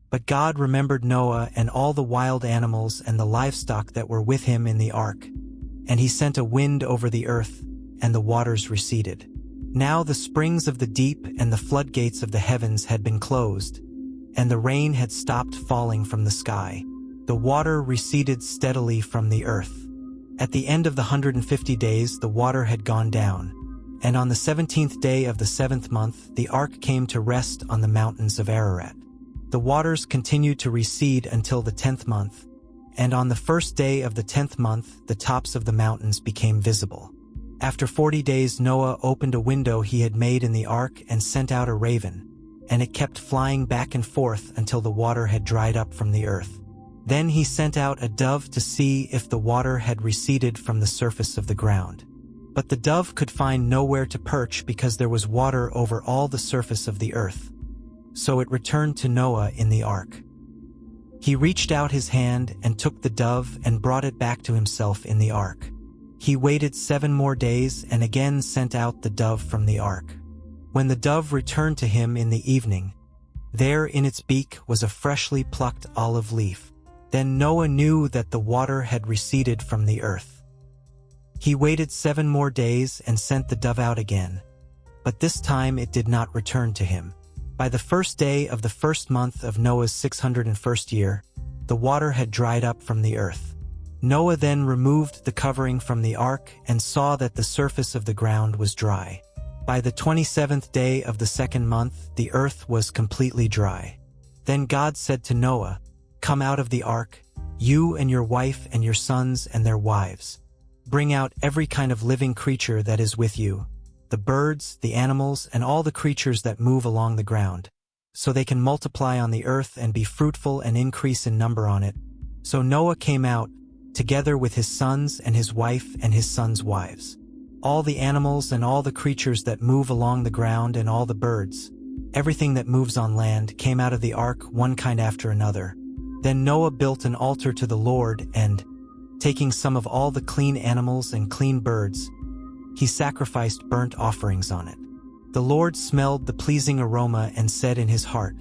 But God remembered Noah and all the wild animals and the livestock that were with him in the ark. And he sent a wind over the earth, and the waters receded. Now the springs of the deep and the floodgates of the heavens had been closed, and the rain had stopped falling from the sky. The water receded steadily from the earth. At the end of the 150 days the water had gone down, and on the 17th day of the 7th month the ark came to rest on the mountains of Ararat. The waters continued to recede until the 10th month, and on the first day of the 10th month the tops of the mountains became visible. After 40 days Noah opened a window he had made in the ark and sent out a raven, and it kept flying back and forth until the water had dried up from the earth. Then he sent out a dove to see if the water had receded from the surface of the ground. But the dove could find nowhere to perch because there was water over all the surface of the earth. So it returned to Noah in the ark. He reached out his hand and took the dove and brought it back to himself in the ark. He waited 7 more days and again sent out the dove from the ark. When the dove returned to him in the evening, there in its beak was a freshly plucked olive leaf. Then Noah knew that the water had receded from the earth. He waited 7 more days and sent the dove out again, but this time it did not return to him. By the first day of the 1st month of Noah's 601st year, the water had dried up from the earth. Noah then removed the covering from the ark and saw that the surface of the ground was dry. By the 27th day of the 2nd month, the earth was completely dry. Then God said to Noah, "Come out of the ark, you and your wife and your sons and their wives. Bring out every kind of living creature that is with you, the birds, the animals, and all the creatures that move along the ground, so they can multiply on the earth and be fruitful and increase in number on it." So Noah came out, together with his sons and his wife and his sons' wives. All the animals and all the creatures that move along the ground and all the birds, everything that moves on land, came out of the ark one kind after another. Then Noah built an altar to the Lord and, taking some of all the clean animals and clean birds, he sacrificed burnt offerings on it. The Lord smelled the pleasing aroma and said in his heart,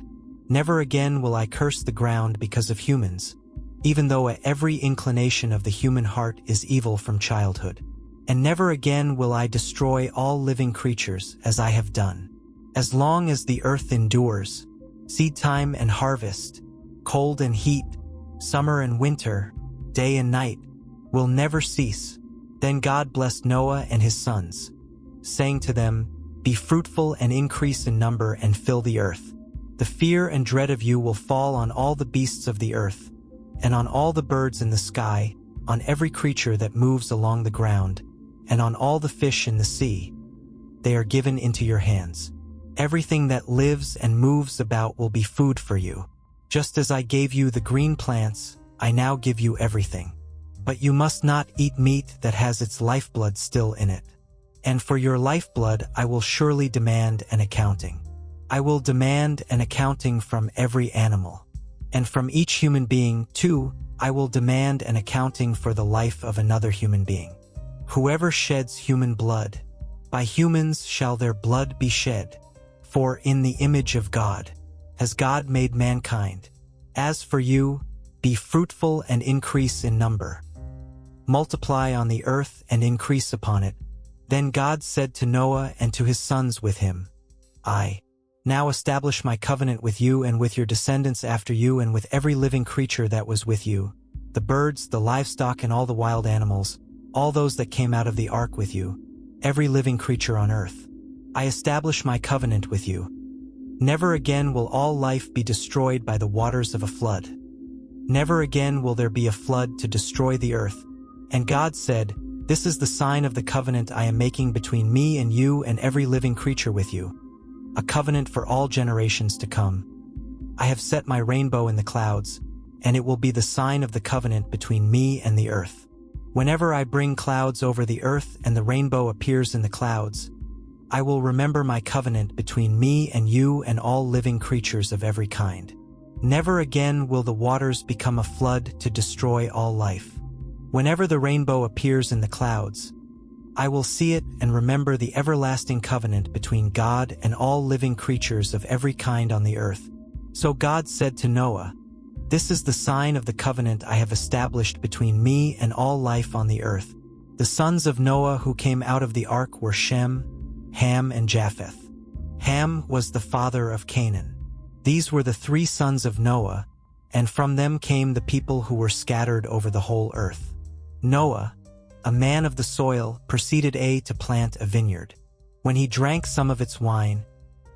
"Never again will I curse the ground because of humans, even though every inclination of the human heart is evil from childhood. And never again will I destroy all living creatures as I have done. As long as the earth endures, seed time and harvest, cold and heat, summer and winter, day and night, will never cease." Then God blessed Noah and his sons, saying to them, "Be fruitful and increase in number and fill the earth. The fear and dread of you will fall on all the beasts of the earth, and on all the birds in the sky, on every creature that moves along the ground, and on all the fish in the sea. They are given into your hands. Everything that lives and moves about will be food for you. Just as I gave you the green plants, I now give you everything. But you must not eat meat that has its lifeblood still in it. And for your lifeblood I will surely demand an accounting. I will demand an accounting from every animal. And from each human being, too, I will demand an accounting for the life of another human being. Whoever sheds human blood, by humans shall their blood be shed. For in the image of God has God made mankind. As for you, be fruitful and increase in number. Multiply on the earth and increase upon it." Then God said to Noah and to his sons with him, "I now establish my covenant with you and with your descendants after you and with every living creature that was with you, the birds, the livestock, and all the wild animals, all those that came out of the ark with you, every living creature on earth. I establish my covenant with you. Never again will all life be destroyed by the waters of a flood. Never again will there be a flood to destroy the earth." And God said, "This is the sign of the covenant I am making between me and you and every living creature with you, a covenant for all generations to come. I have set my rainbow in the clouds, and it will be the sign of the covenant between me and the earth. Whenever I bring clouds over the earth and the rainbow appears in the clouds, I will remember my covenant between me and you and all living creatures of every kind. Never again will the waters become a flood to destroy all life. Whenever the rainbow appears in the clouds, I will see it and remember the everlasting covenant between God and all living creatures of every kind on the earth, So God said to Noah, "This is the sign of the covenant I have established between me and all life on the earth. The sons of Noah who came out of the ark were Shem, Ham, and Japheth. Ham was the father of Canaan. These were the 3 sons of Noah, and from them came the people who were scattered over the whole earth. Noah, a man of the soil, proceeded to plant a vineyard. When he drank some of its wine,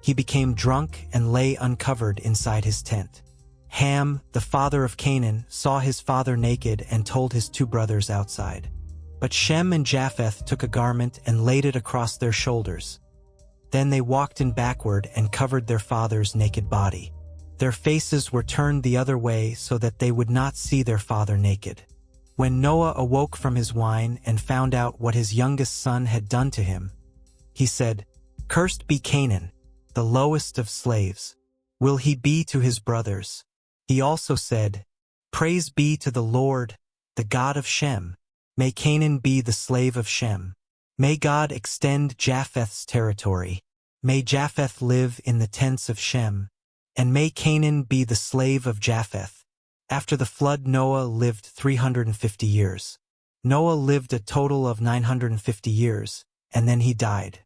he became drunk and lay uncovered inside his tent. Ham, the father of Canaan, saw his father naked and told his 2 brothers outside. But Shem and Japheth took a garment and laid it across their shoulders. Then they walked in backward and covered their father's naked body. Their faces were turned the other way so that they would not see their father naked. When Noah awoke from his wine and found out what his youngest son had done to him, he said, 'Cursed be Canaan, the lowest of slaves. Will he be to his brothers?' He also said, 'Praise be to the Lord, the God of Shem. May Canaan be the slave of Shem. May God extend Japheth's territory. May Japheth live in the tents of Shem. And may Canaan be the slave of Japheth.' After the flood, Noah lived 350 years. Noah lived a total of 950 years, and then he died.